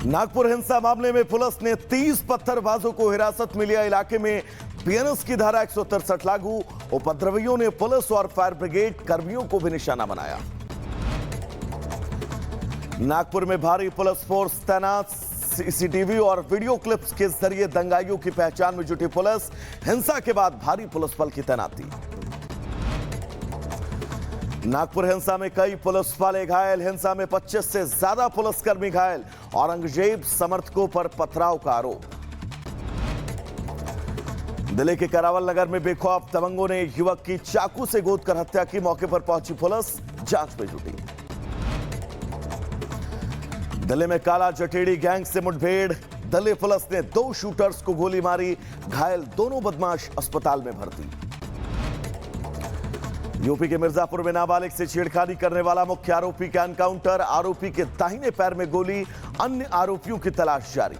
नागपुर हिंसा मामले में पुलिस ने 30 पत्थरबाजों को हिरासत में लिया। इलाके में बीएनएस की धारा 163 लागू। उपद्रवियों ने पुलिस और फायर ब्रिगेड कर्मियों को भी निशाना बनाया। नागपुर में भारी पुलिस फोर्स तैनात। सीसीटीवी और वीडियो क्लिप्स के जरिए दंगाइयों की पहचान में जुटी पुलिस। हिंसा के बाद भारी पुलिस बल की तैनाती। नागपुर हिंसा में कई पुलिस वाले घायल। हिंसा में 25 से ज्यादा पुलिसकर्मी घायल। औरंगजेब समर्थकों पर पथराव का आरोप। दिल्ली के करावल नगर में बेखौफ दबंगों ने युवक की चाकू से गोद कर हत्या की। मौके पर पहुंची पुलिस जांच में जुटी। दिल्ली में काला जटेड़ी गैंग से मुठभेड़। दिल्ली पुलिस ने 2 शूटर्स को गोली मारी। घायल दोनों बदमाश अस्पताल में भर्ती। यूपी के मिर्जापुर में नाबालिग से छेड़खानी करने वाला मुख्य आरोपी का एनकाउंटर। आरोपी के दाहिने पैर में गोली। अन्य आरोपियों की तलाश जारी।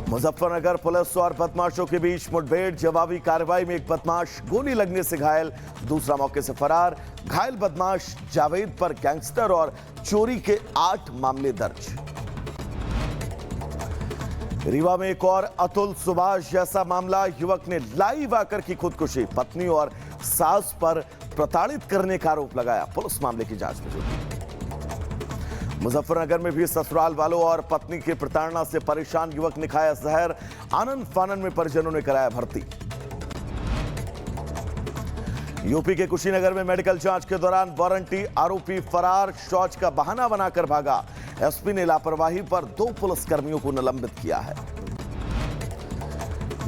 मुजफ्फरनगर पुलिस और बदमाशों के बीच मुठभेड़। जवाबी कार्रवाई में एक बदमाश गोली लगने से घायल, दूसरा मौके से फरार। घायल बदमाश जावेद पर गैंगस्टर और चोरी के 8 मामले दर्ज। रीवा में एक और अतुल सुभाष जैसा मामला। युवक ने लाइव आकर की खुदकुशी। पत्नी और सास पर प्रताड़ित करने का आरोप लगाया। पुलिस मामले की जांच में जुटी। मुजफ्फरनगर में भी ससुराल वालों और पत्नी की प्रताड़ना से परेशान युवक ने खाया जहर। आनंद फानन में परिजनों ने कराया भर्ती। यूपी के कुशीनगर में मेडिकल जांच के दौरान वारंटी आरोपी फरार। शौच का बहाना बनाकर भागा। एसपी ने लापरवाही पर 2 पुलिसकर्मियों को निलंबित किया है।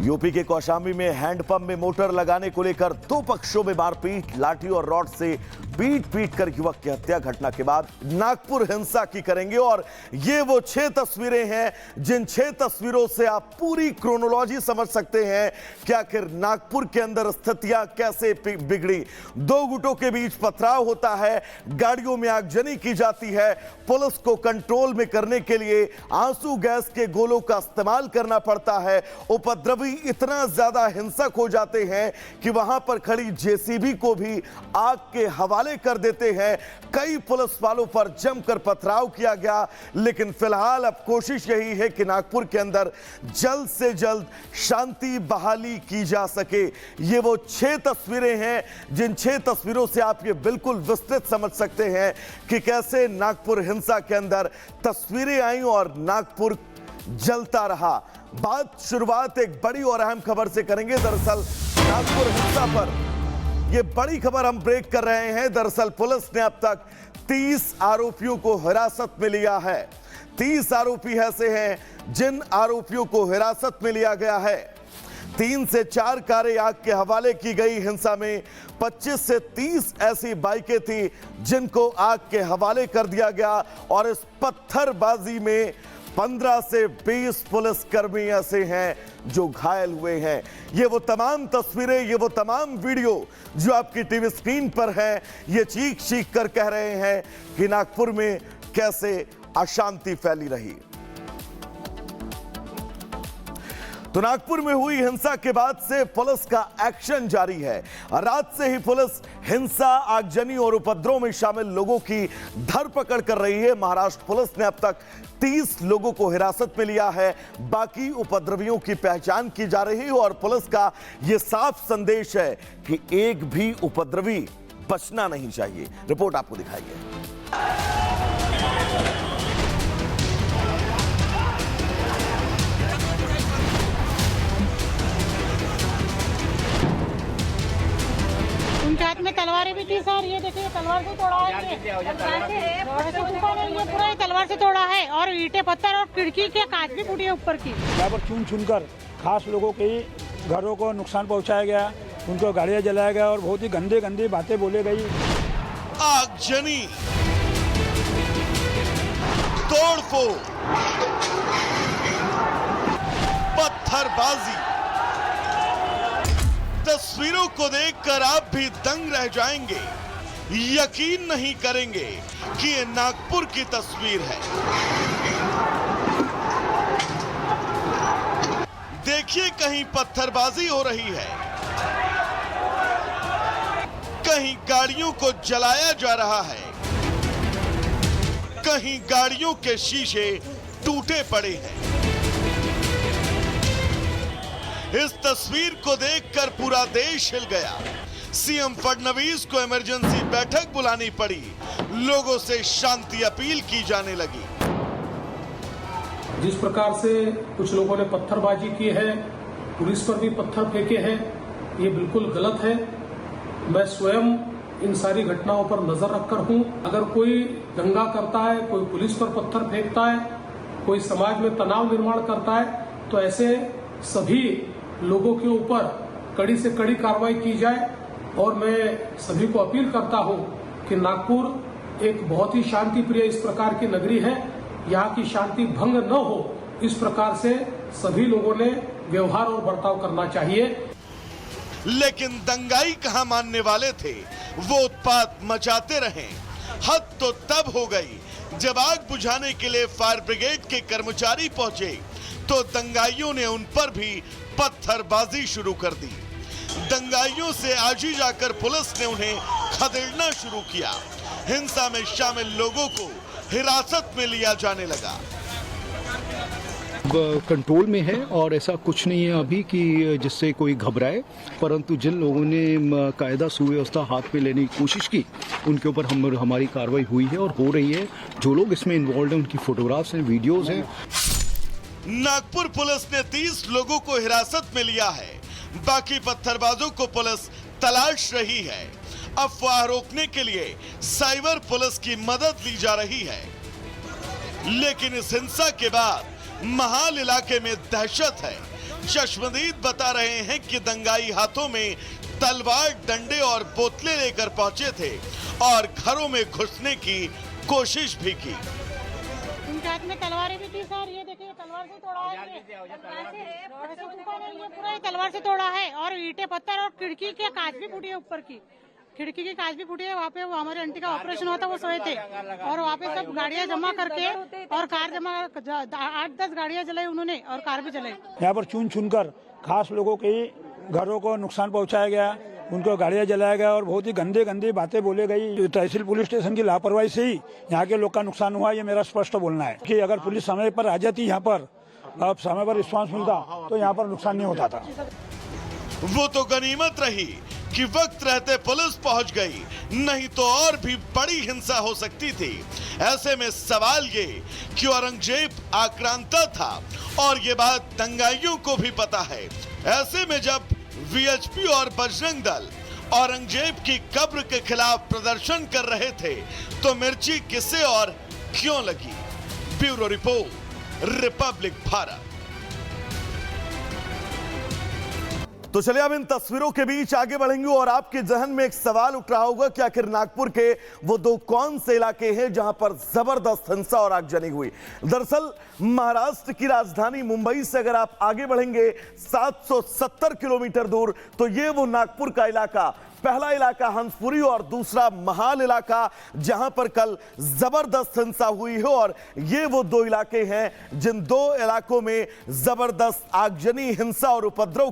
यूपी के कौशाम्बी में हैंडपंप में मोटर लगाने को लेकर 2 पक्षों में मारपीट। लाठी और रॉड से पीट कर युवक की हत्या। घटना के बाद नागपुर हिंसा की करेंगे और ये वो 6 तस्वीरें हैं जिन 6 तस्वीरों से आप पूरी क्रोनोलॉजी समझ सकते हैं कि आखिर नागपुर के अंदर स्थितियां कैसे बिगड़ी। 2 गुटों के बीच पथराव होता है, गाड़ियों में आगजनी की जाती है। पुलिस को कंट्रोल में करने के लिए आंसू गैस के गोलों का इस्तेमाल करना पड़ता है। उपद्रवी इतना ज्यादा हिंसक हो जाते हैं कि वहां पर खड़ी जेसीबी को भी आग के हवाले कर देते हैं। कई पुलिस वालों पर जमकर पथराव किया गया। लेकिन फिलहाल अब कोशिश यही है कि नागपुर के अंदर जल्द से जल्द शांति बहाली की जा सके। ये वो 6 तस्वीरें हैं जिन 6 तस्वीरों से आप ये बिल्कुल विस्तृत समझ सकते हैं कि कैसे नागपुर हिंसा के अंदर तस्वीरें आई और नागपुर जलता रहा। शुरुआत एक बड़ी और अहम खबर से करेंगे। दरअसल नागपुर हिंसा पर ये बड़ी खबर हम ब्रेक कर रहे हैं। दरअसल पुलिस ने अब तक 30 आरोपियों को हिरासत में लिया है। 30 आरोपी ऐसे हैं जिन आरोपियों को हिरासत में लिया गया है। 3 से 4 कारें आग के हवाले की गई। हिंसा में 25 से 30 ऐसी बाइकें थी जिनको आग के हवाले कर दिया गया। और इस पत्थरबाजी में 15 से 20 पुलिसकर्मी ऐसे हैं जो घायल हुए हैं। ये वो तमाम तस्वीरें, ये वो तमाम वीडियो जो आपकी टीवी स्क्रीन पर हैं, ये चीख कर कह रहे हैं कि नागपुर में कैसे अशांति फैली रही। तो नागपुर में हुई हिंसा के बाद से पुलिस का एक्शन जारी है। रात से ही पुलिस हिंसा, आगजनी और उपद्रव में शामिल लोगों की धरपकड़ कर रही है। महाराष्ट्र पुलिस ने अब तक 30 लोगों को हिरासत में लिया है। बाकी उपद्रवियों की पहचान की जा रही है और पुलिस का यह साफ संदेश है कि एक भी उपद्रवी बचना नहीं चाहिए। रिपोर्ट आपको दिखाइए। उनके हाथ में तलवारें भी थी सर। ये देखिए तलवार से तोड़ा है। ये पूरा तलवार से तोड़ा है और ईंटें पत्थर और खिड़की के कांच भी फूटी है ऊपर की। यहाँ पर चुन कर खास लोगों के घरों को नुकसान पहुंचाया गया, उनको गाड़ियां जलाया गया और बहुत ही गंदी बातें बोली गई। आगजनी, तोड़फोड़, पत्थरबाजी, तस्वीरों को देखकर आप भी दंग रह जाएंगे। यकीन नहीं करेंगे कि ये नागपुर की तस्वीर है। देखिए, कहीं पत्थरबाजी हो रही है, कहीं गाड़ियों को जलाया जा रहा है। कहीं गाड़ियों के शीशे टूटे पड़े हैं। इस तस्वीर को देखकर पूरा देश हिल गया। सीएम फडणवीस को इमरजेंसी बैठक बुलानी पड़ी। लोगों से शांति अपील की जाने लगी। जिस प्रकार से कुछ लोगों ने पत्थरबाजी की है, पुलिस पर भी पत्थर फेंके हैं, ये बिल्कुल गलत है। मैं स्वयं इन सारी घटनाओं पर नजर रखकर हूं। अगर कोई दंगा करता है, कोई पुलिस पर पत्थर फेंकता है, कोई समाज में तनाव निर्माण करता है, तो ऐसे सभी लोगों के ऊपर कड़ी से कड़ी कार्रवाई की जाए। और मैं सभी को अपील करता हूं कि नागपुर एक बहुत ही शांति प्रिय इस प्रकार की नगरी है। यहाँ की शांति भंग न हो, इस प्रकार से सभी लोगों ने व्यवहार और बर्ताव करना चाहिए। लेकिन दंगाई कहां मानने वाले थे, वो उत्पात मचाते रहे। हद तो तब हो गई जब आग बुझाने के लिए फायर ब्रिगेड के कर्मचारी पहुंचे तो दंगाइयों ने उन पर भी पत्थरबाजी शुरू कर दी। दंगाइयों से आज ही जाकर पुलिस ने उन्हें खदेड़ना शुरू किया। हिंसा में शामिल लोगों को हिरासत में लिया जाने लगा। कंट्रोल में है और ऐसा कुछ नहीं है अभी कि जिससे कोई घबराए, परंतु जिन लोगों ने कायदा सुव्यवस्था हाथ में लेने की कोशिश की उनके ऊपर हमारी कार्रवाई हुई है और हो रही है। जो लोग इसमें इन्वॉल्व हैं उनकी फोटोग्राफ्स हैं, वीडियोस हैं। नागपुर पुलिस ने 30 लोगों को हिरासत में लिया है। बाकी पत्थरबाजों को पुलिस तलाश रही है। अफवाह रोकने के लिए साइबर पुलिस की मदद ली जा रही है। लेकिन इस हिंसा के बाद महाल इलाके में दहशत है। चश्मदीद बता रहे हैं कि दंगाई हाथों में तलवार, डंडे और बोतलें लेकर पहुंचे थे और घरों में घुसने की कोशिश भी की। उनके हाथ में तलवारें भी थी सर, ये देखिए तलवार से तोड़ा है। ये पूरा ही तलवार से तोड़ा है और ईंटें पत्थर और खिड़की के कांच भी फूटी है, ऊपर की खिड़की की कांच भी फूटी है। वहाँ पे वो हमारे आंटी का ऑपरेशन हुआ था, वो सोए थे और वहाँ पे सब गाड़ियाँ जमा करके और कार जमा 8-10 गाड़ियाँ जलाई उन्होंने और कार भी जलाई। यहाँ पर चुन चुनकर खास लोगों के घरों को नुकसान पहुंचाया गया, उनको गाड़ियां जलाया गया और बहुत ही गंदे गंदी बातें बोले गई। तहसील पुलिस स्टेशन की लापरवाही से ही यहाँ के लोग का नुकसान हुआ, ये मेरा स्पष्ट बोलना है कि अगर पुलिस समय पर आ जाती यहाँ पर, अब समय पर रिस्पांस मिलता तो यहाँ पर नुकसान नहीं होता था। वो तो गनीमत रही कि वक्त रहते पुलिस पहुंच गई, नहीं तो और भी बड़ी हिंसा हो सकती थी। ऐसे में सवाल ये कि औरंगजेब आक्रांता था और ये बात दंगाइयों को भी पता है। ऐसे में जब वीएचपी और बजरंग दल औरंगजेब की कब्र के खिलाफ प्रदर्शन कर रहे थे तो मिर्ची किसे और क्यों लगी? Bureau report, Republic Bharat. तो चलिए अब इन तस्वीरों के बीच आगे बढ़ेंगे और आपके जहन में एक सवाल उठ रहा होगा कि आखिर नागपुर के वो दो कौन से इलाके हैं जहां पर जबरदस्त हिंसा और आगजनी हुई। दरअसल महाराष्ट्र की राजधानी मुंबई से अगर आप आगे बढ़ेंगे 770 किलोमीटर दूर तो ये वो नागपुर का इलाका, पहला इलाका हंसपुरी और दूसरा महाल इलाका जहां पर कल जबरदस्त हिंसा हुई है। और ये वो दो इलाके हैं जिन दो इलाकों में जबरदस्त आगजनी, हिंसा और उपद्रव